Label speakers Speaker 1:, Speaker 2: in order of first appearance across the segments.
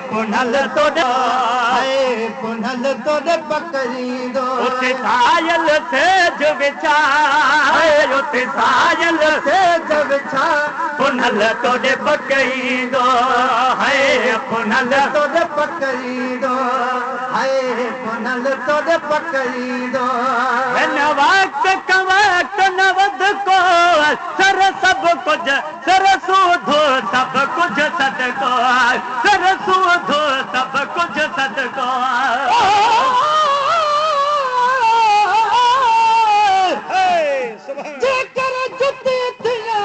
Speaker 1: पुनल तोड़े
Speaker 2: पुनल तोड़े पकड़ींदो
Speaker 1: उते सायल सेज विछा उते सायल
Speaker 2: सेज विछा
Speaker 1: पुनल तोड़े पकड़ींदो पुनल
Speaker 2: तोड़े पकड़ींदो पुनल तोड़े पकड़ींदो
Speaker 1: हिन वक्त कवक्त न वध को सर सब कुछ सर सूधो सब कुछ सदको सर सूधो सब कुछ सदको
Speaker 2: जेकर जुती थिया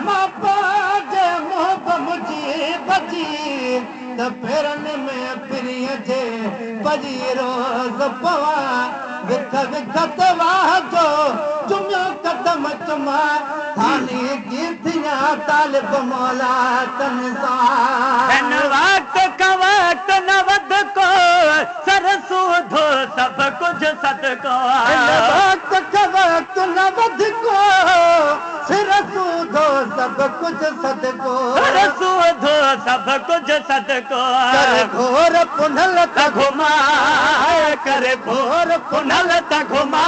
Speaker 2: मां पाजे मोहब मुझी बजी त फेरन में प्रिय जे बजी रोज़ पवा विख विख तवाह जो चुमियो कदम चुमा थानी कीर्तिया तालिब मौला तन सां
Speaker 1: हिन वक्त कवक्त न वध को सर सूधो सब कुछ सदको
Speaker 2: वक्त कवक्त न वध को सिर सूधो सब कुछ सदको
Speaker 1: सर सूधो सब कुछ सदको
Speaker 2: कर घोर पुनल
Speaker 1: त घुमा कर घोर पुनल त घुमा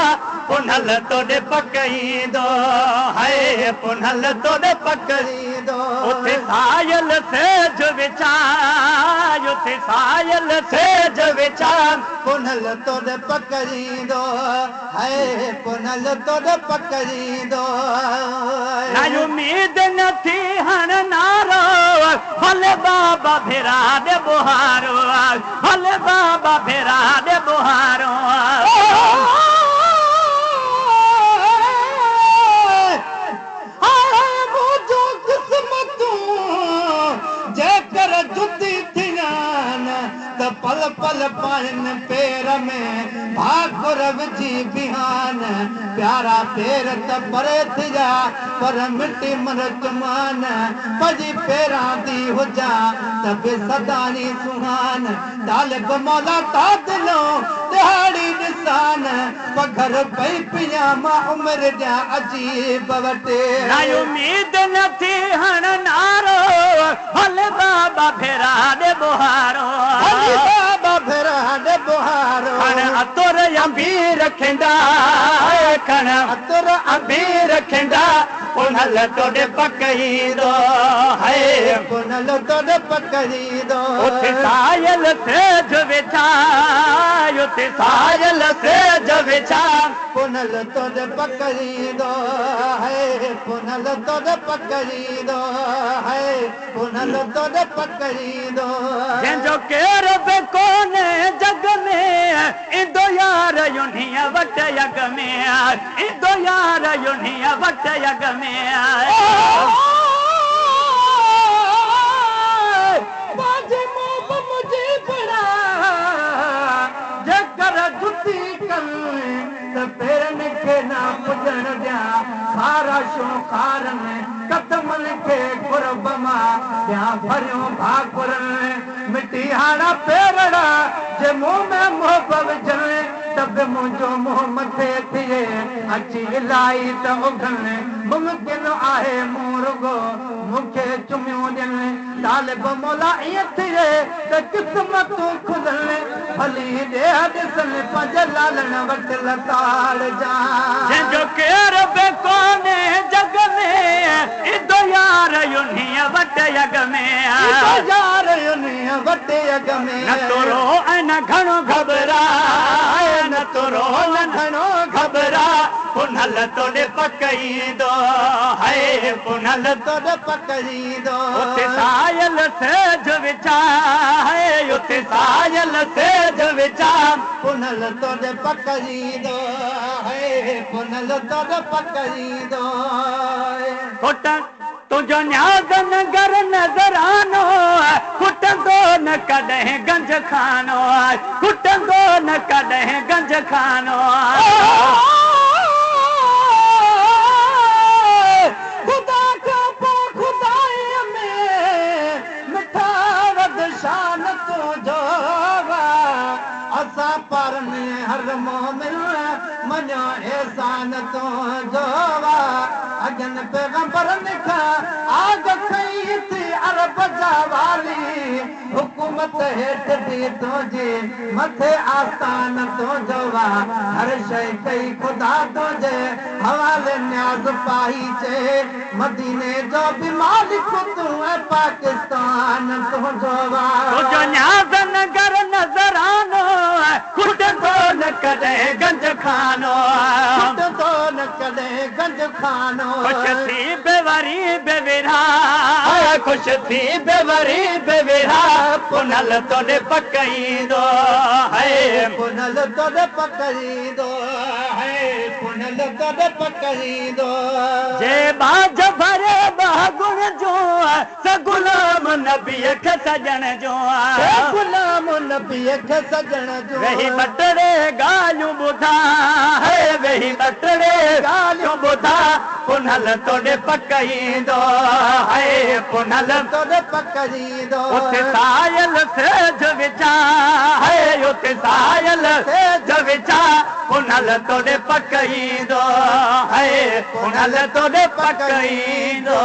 Speaker 1: पुनल तोड़े पकड़ींदो पुनल तोड़े
Speaker 2: पकड़ींदो
Speaker 1: उते सायल सेज विछा उते सायल सेज विछा
Speaker 2: पुनल तोड़े पकड़ींदो पुनल तोड़े पकड़ींदो
Speaker 1: ना उम्मीद न थी हण नारो भले बाबा भेरा दे बुहारो भले बाबा भेरा दे बुहारो
Speaker 2: पल पल पाइन पेर में भाकुर विझी बिहान प्यारा पेर त परे थिया पर मिटी मरच मान पजी पेरां दी हुजा त बे सदानी सुहान तालिब मौला ता दिलो दिहाड़ी निशान पघर पई पिया मां उम्र जा अजीब वटे
Speaker 1: ना उम्मीद न थी हण नारो भले बाबा भेरा दे बुहारो
Speaker 2: बाबा भेरा दे बुहारो
Speaker 1: खण अतुर अंबीर रखंदा खण अतुर अंबीर रखंदा पुनल तोड़े पकड़ींदो
Speaker 2: पुनल तोड़े पकड़ींदो
Speaker 1: उते सायल सेज विछा उते सायल सेज विछा
Speaker 2: पुनल तोड़े पकड़ींदो पुनल तोड़े पकड़ींदो पुनल तोड़े पकड़ींदो
Speaker 1: जंहिंजो केर बि कोन्हे जग में ईंदो यार युनिया वट यग में ईंदो यार युनिया वट यग में
Speaker 2: बाजे मोब मुझे बड़ा जेकर जुती कल त पेरन के ना पुजण दिया सारा शोखार में कदमन के कुर्ब मां या भरियो भाकुर मिटी हाड़ा पेरड़ा जे मुंह में मोहब विझण तब मुंहिंजो मुंहुं मथे थिए अची इलाही त उघन मुमकिन आहे मूं रुगो मूंखे चुमियूं ॾियनि तालिब मौला ईअं थिए त क़िस्मतूं खुलनि भली ॾेह ॾिसनि पंहिंजे लालण वटि लताड़ जा
Speaker 1: जंहिंजो केर बि कोन्हे जग में ईंदो यार युनिया वट यग में
Speaker 2: यार युनिया वट यग में
Speaker 1: न तोरो ऐं न घणो घबराए न तोरो न घणो घबरा पुनल तोड़े पकड़ींदो पुनल
Speaker 2: तोड़े पकड़ींदो
Speaker 1: उते सायल सेज विछा उते सायल सेज विछा
Speaker 2: पुनल तोड़े पकड़ींदो पुनल तोड़े पकड़ींदो
Speaker 1: खुट तुंहिंजो न्याज़ नगर नज़रानो खुटंदो न कॾहिं गंज खानो खुटंदो न कॾहिं गंज खानो
Speaker 2: खुदा खां पोइ खुदाईअ में मिठा वध शान तुंहिंजो असां परने हर मोमिन मञो एहसान तुंहिंजो अगन पैगंबरनि खां आग खई थी अरब जा वाली हुकूमत हेठ दी तुझे मथे आसान तुझो वा हर शइ कई खुदा तुझे हवाले न्याज़ पाई चे मदीने जो भी मालिक तू है पाकिस्तान तुझो वा
Speaker 1: तुझो न्याज़ नगर नजरानो खुद तो न कदे गंज खानो
Speaker 2: खुद तो न कदे गंज खानो
Speaker 1: खुश थी बेवरी बेविरा खुश थी बेवरी बेविरा पुनल तोड़े पकईंदो है
Speaker 2: पुनल तोड़े पकईंदो है पुनल तोड़े पकईंदो
Speaker 1: जे बाज भरे बागुण जो स गुलाम नबी खे सजण जो
Speaker 2: गुलाम नबी खे सजण जो
Speaker 1: वही बटड़े ॻाल्हियूं ॿुधा है वही बटड़े ॻाल्हियूं ॿुधा पुनल तोड़े पकईंदो है पुनल
Speaker 2: तोड़े पकईंदो
Speaker 1: उते सायल सेज विचा है उते सायल सेज विचा पुनल तोड़े पकईंदो है पुनल तोड़े पकईंदो